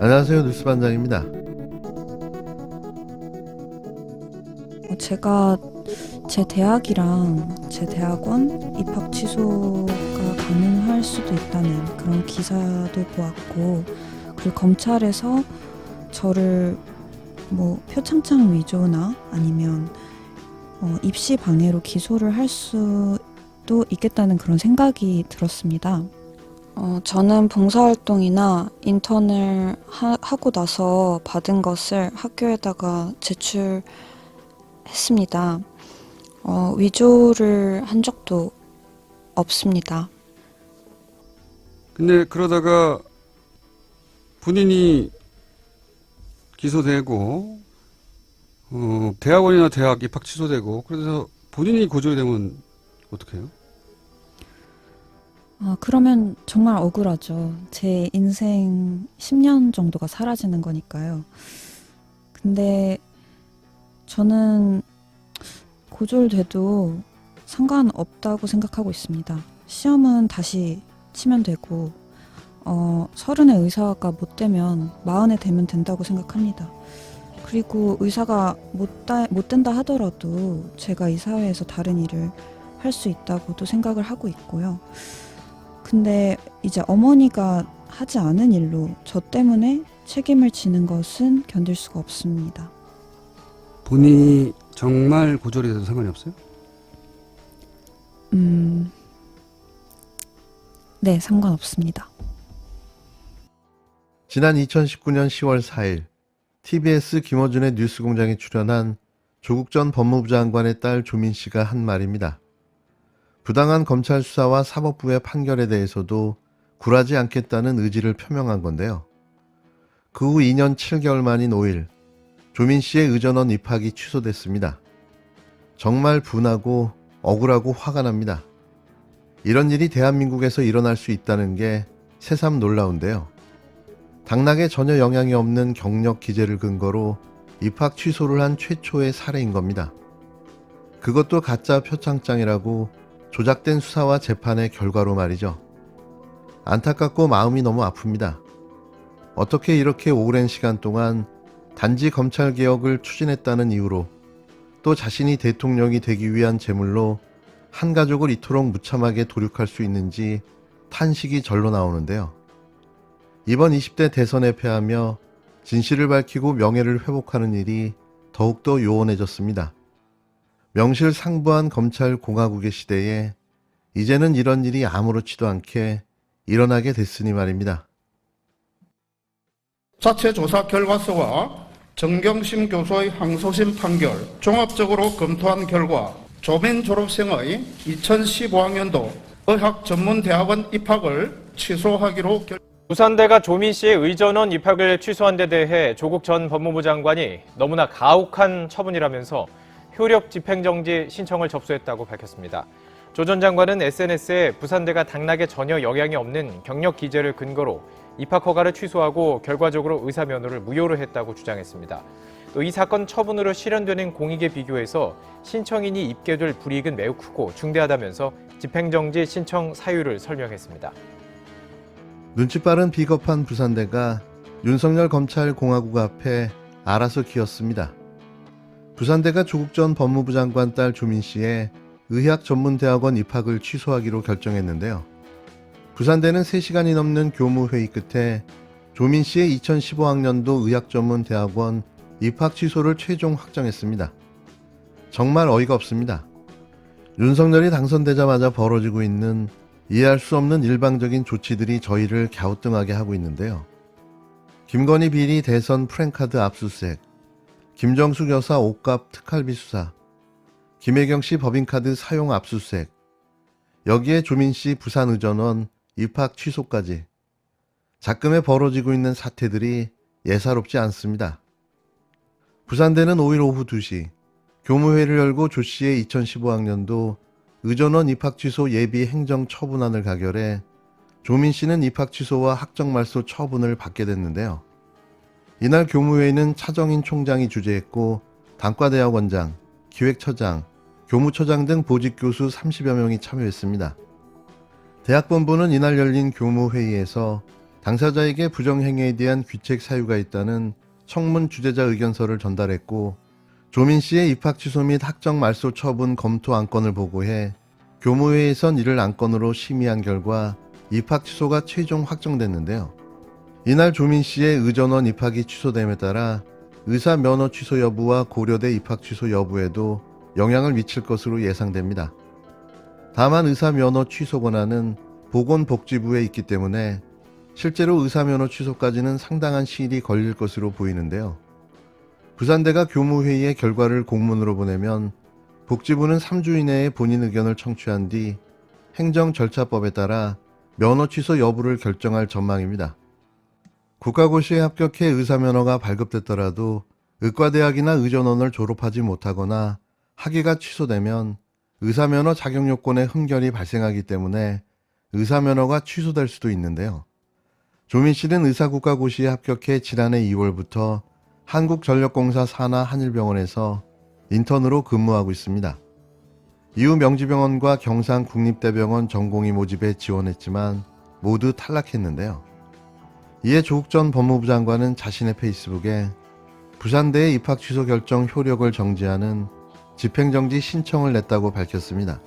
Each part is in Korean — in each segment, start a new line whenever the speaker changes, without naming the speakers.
안녕하세요. 뉴스반장입니다.
제가 제 대학이랑 제 대학원 입학 취소가 가능할 수도 있다는 그런 기사도 보았고, 그리고 검찰에서 저를 표창장 위조나 아니면 입시 방해로 기소를 할 수도 있겠다는 그런 생각이 들었습니다. 저는 봉사활동이나 인턴을 하고 나서 받은 것을 학교에다가 제출했습니다. 위조를 한 적도 없습니다.
근데 그러다가 본인이 기소되고 대학원이나 대학 입학 취소되고 그래서 본인이 고졸이 되면 어떡해요?
그러면 정말 억울하죠. 제 인생 10년 정도가 사라지는 거니까요. 근데 저는 고졸돼도 상관없다고 생각하고 있습니다. 시험은 다시 치면 되고, 30에 의사가 못 되면 40에 되면 된다고 생각합니다. 그리고 의사가 못 된다 하더라도 제가 이 사회에서 다른 일을 할 수 있다고도 생각을 하고 있고요. 근데 이제 어머니가 하지 않은 일로 저 때문에 책임을 지는 것은 견딜 수가 없습니다.
본인이 정말 고졸이 돼도 상관이 없어요?
네, 상관없습니다.
지난 2019년 10월 4일 TBS 김어준의 뉴스공장에 출연한 조국 전 법무부 장관의 딸 조민 씨가 한 말입니다. 부당한 검찰 수사와 사법부의 판결에 대해서도 굴하지 않겠다는 의지를 표명한 건데요. 그 후 2년 7개월 만인 5일 조민 씨의 의전원 입학이 취소됐습니다. 정말 분하고 억울하고 화가 납니다. 이런 일이 대한민국에서 일어날 수 있다는 게 새삼 놀라운데요. 당락에 전혀 영향이 없는 경력 기재를 근거로 입학 취소를 한 최초의 사례인 겁니다. 그것도 가짜 표창장이라고 조작된 수사와 재판의 결과로 말이죠. 안타깝고 마음이 너무 아픕니다. 어떻게 이렇게 오랜 시간 동안 단지 검찰개혁을 추진했다는 이유로 또 자신이 대통령이 되기 위한 제물로 한 가족을 이토록 무참하게 도륙할 수 있는지 탄식이 절로 나오는데요. 이번 20대 대선에 패하며 진실을 밝히고 명예를 회복하는 일이 더욱더 요원해졌습니다. 명실상부한 검찰 공화국의 시대에 이제는 이런 일이 아무렇지도 않게 일어나게 됐으니 말입니다.
자체 조사 결과서와 정경심 교수의 항소심 판결 종합적으로 검토한 결과 조민 졸업생의 2015학년도 의학전문대학원 입학을 취소하기로
부산대가 조민 씨의 의전원 입학을 취소한 데 대해 조국 전 법무부 장관이 너무나 가혹한 처분이라면서 효력 집행정지 신청을 접수했다고 밝혔습니다. 조 전 장관은 SNS에 부산대가 당락에 전혀 영향이 없는 경력 기재를 근거로 입학 허가를 취소하고 결과적으로 의사 면허를 무효로 했다고 주장했습니다. 또 이 사건 처분으로 실현되는 공익에 비교해서 신청인이 입게 될 불이익은 매우 크고 중대하다면서 집행정지 신청 사유를 설명했습니다.
눈치 빠른 비겁한 부산대가 윤석열 검찰 공화국 앞에 알아서 기었습니다. 부산대가 조국 전 법무부 장관 딸 조민 씨의 의학전문대학원 입학을 취소하기로 결정했는데요. 부산대는 3시간이 넘는 교무회의 끝에 조민 씨의 2015학년도 의학전문대학원 입학 취소를 최종 확정했습니다. 정말 어이가 없습니다. 윤석열이 당선되자마자 벌어지고 있는 이해할 수 없는 일방적인 조치들이 저희를 갸우뚱하게 하고 있는데요. 김건희 비리 대선 프랭카드 압수수색, 김정숙 여사 옷값 특활비 수사, 김혜경 씨 법인카드 사용 압수수색, 여기에 조민 씨 부산의전원 입학 취소까지 작금에 벌어지고 있는 사태들이 예사롭지 않습니다. 부산대는 5일 오후 2시 교무회를 열고 조 씨의 2015학년도 의전원 입학 취소 예비 행정 처분안을 가결해 조민 씨는 입학 취소와 학적 말소 처분을 받게 됐는데요. 이날 교무회의는 차정인 총장이 주재했고 단과대학원장, 기획처장, 교무처장 등 보직교수 30여 명이 참여했습니다. 대학본부는 이날 열린 교무회의에서 당사자에게 부정행위에 대한 귀책 사유가 있다는 청문 주재자 의견서를 전달했고 조민 씨의 입학 취소 및 학적 말소 처분 검토 안건을 보고해 교무회에선 이를 안건으로 심의한 결과 입학 취소가 최종 확정됐는데요. 이날 조민 씨의 의전원 입학이 취소됨에 따라 의사 면허 취소 여부와 고려대 입학 취소 여부에도 영향을 미칠 것으로 예상됩니다. 다만 의사 면허 취소 권한은 보건복지부에 있기 때문에 실제로 의사 면허 취소까지는 상당한 시일이 걸릴 것으로 보이는데요. 부산대가 교무회의의 결과를 공문으로 보내면 복지부는 3주 이내에 본인 의견을 청취한 뒤 행정 절차법에 따라 면허 취소 여부를 결정할 전망입니다. 국가고시에 합격해 의사면허가 발급됐더라도 의과대학이나 의전원을 졸업하지 못하거나 학위가 취소되면 의사면허 자격요건에 흠결이 발생하기 때문에 의사면허가 취소될 수도 있는데요. 조민 씨는 의사국가고시에 합격해 지난해 2월부터 한국전력공사 산하 한일병원에서 인턴으로 근무하고 있습니다. 이후 명지병원과 경상국립대병원 전공의 모집에 지원했지만 모두 탈락했는데요. 이에 조국 전 법무부 장관은 자신의 페이스북에 부산대의 입학 취소 결정 효력을 정지하는 집행정지 신청을 냈다고 밝혔습니다.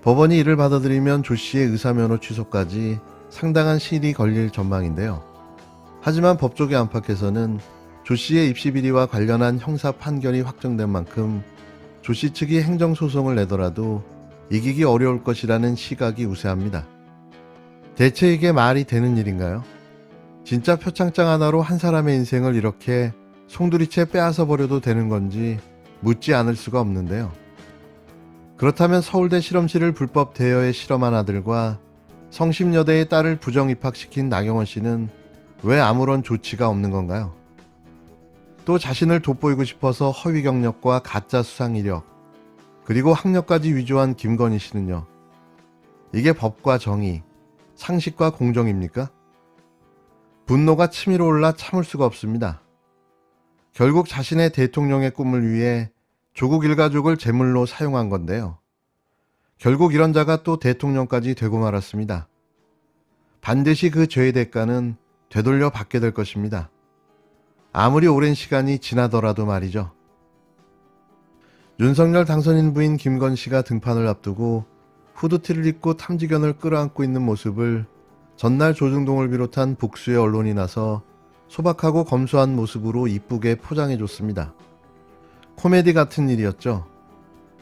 법원이 이를 받아들이면 조 씨의 의사면허 취소까지 상당한 시일이 걸릴 전망인데요. 하지만 법조계 안팎에서는 조 씨의 입시 비리와 관련한 형사 판결이 확정된 만큼 조 씨 측이 행정소송을 내더라도 이기기 어려울 것이라는 시각이 우세합니다. 대체 이게 말이 되는 일인가요? 진짜 표창장 하나로 한 사람의 인생을 이렇게 송두리째 빼앗아 버려도 되는 건지 묻지 않을 수가 없는데요. 그렇다면 서울대 실험실을 불법 대여해 실험한 아들과 성심여대의 딸을 부정 입학시킨 나경원 씨는 왜 아무런 조치가 없는 건가요? 또 자신을 돋보이고 싶어서 허위 경력과 가짜 수상 이력, 그리고 학력까지 위조한 김건희 씨는요. 이게 법과 정의, 상식과 공정입니까? 분노가 치밀어 올라 참을 수가 없습니다. 결국 자신의 대통령의 꿈을 위해 조국 일가족을 제물로 사용한 건데요. 결국 이런 자가 또 대통령까지 되고 말았습니다. 반드시 그 죄의 대가는 되돌려 받게 될 것입니다. 아무리 오랜 시간이 지나더라도 말이죠. 윤석열 당선인 부인 김건 씨가 등판을 앞두고 후드티를 입고 탐지견을 끌어안고 있는 모습을 전날 조중동을 비롯한 복수의 언론이 나서 소박하고 검소한 모습으로 이쁘게 포장해줬습니다. 코미디 같은 일이었죠.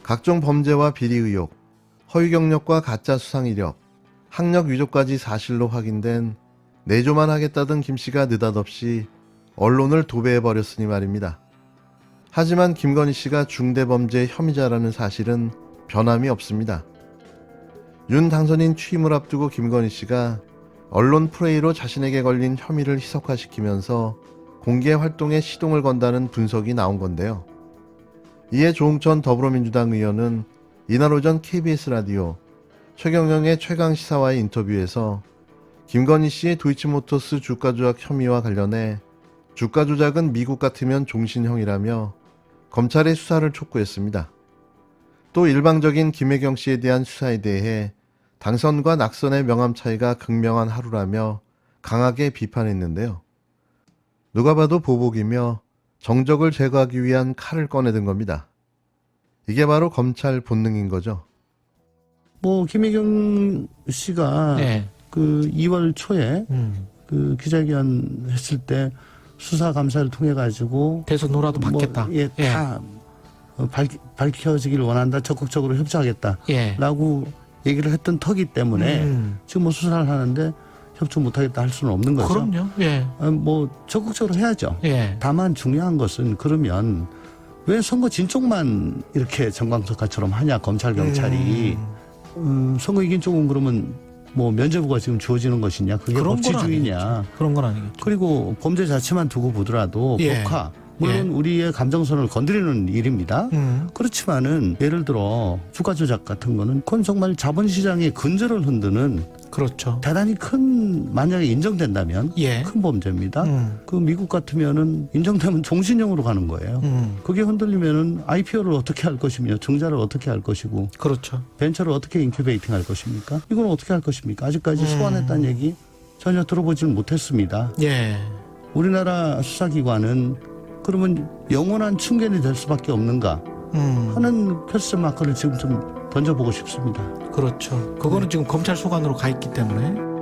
각종 범죄와 비리 의혹, 허위 경력과 가짜 수상 이력, 학력 위조까지 사실로 확인된 내조만 하겠다던 김 씨가 느닷없이 언론을 도배해버렸으니 말입니다. 하지만 김건희 씨가 중대범죄 혐의자라는 사실은 변함이 없습니다. 윤 당선인 취임을 앞두고 김건희 씨가 언론 프레이로 자신에게 걸린 혐의를 희석화시키면서 공개 활동에 시동을 건다는 분석이 나온 건데요. 이에 조응천 더불어민주당 의원은 이날 오전 KBS 라디오 최경영의 최강시사와의 인터뷰에서 김건희 씨의 도이치모터스 주가 조작 혐의와 관련해 주가 조작은 미국 같으면 종신형이라며 검찰의 수사를 촉구했습니다. 또 일방적인 김혜경 씨에 대한 수사에 대해 당선과 낙선의 명암 차이가 극명한 하루라며 강하게 비판했는데요. 누가 봐도 보복이며 정적을 제거하기 위한 칼을 꺼내든 겁니다. 이게 바로 검찰 본능인 거죠.
뭐 김혜경 씨가
네.
그 2월 초에 그 기자회견 했을 때 수사 감사를 통해 가지고
대선호라도 받겠다.
뭐, 다 밝혀지길 원한다. 적극적으로 협조하겠다라고 얘기를 했던 터기 때문에 지금 뭐 수사를 하는데 협조 못하겠다 할 수는 없는 거죠.
그럼요. 예.
뭐 적극적으로 해야죠.
예.
다만 중요한 것은 그러면 왜 선거 진쪽만 이렇게 정광석화처럼 하냐 검찰 경찰이 선거 이긴 쪽은 그러면 뭐 면죄부가 지금 주어지는 것이냐 그게
그런 건
법치주의냐
그런 건 아니겠죠.
그리고 범죄 자체만 두고 보더라도
예.
법화 물론 우리의 감정선을 건드리는 일입니다. 그렇지만은 예를 들어 주가 조작 같은 거는 그건 정말 자본시장의 근저를 흔드는
그렇죠.
대단히 큰 만약에 인정된다면
예.
큰 범죄입니다. 그 미국 같으면은 인정되면 종신형으로 가는 거예요. 그게 흔들리면은 IPO를 어떻게 할 것이며 증자를 어떻게 할 것이고
그렇죠.
벤처를 어떻게 인큐베이팅 할 것입니까? 이건 어떻게 할 것입니까? 아직까지 소환했다는 얘기 전혀 들어보지는 못했습니다.
예.
우리나라 수사기관은 그러면 영원한 충견이 될 수밖에 없는가 하는 퀘스천 마크를 지금 좀 던져보고 싶습니다.
그렇죠. 그거는 지금 검찰 소관으로 가 있기 때문에.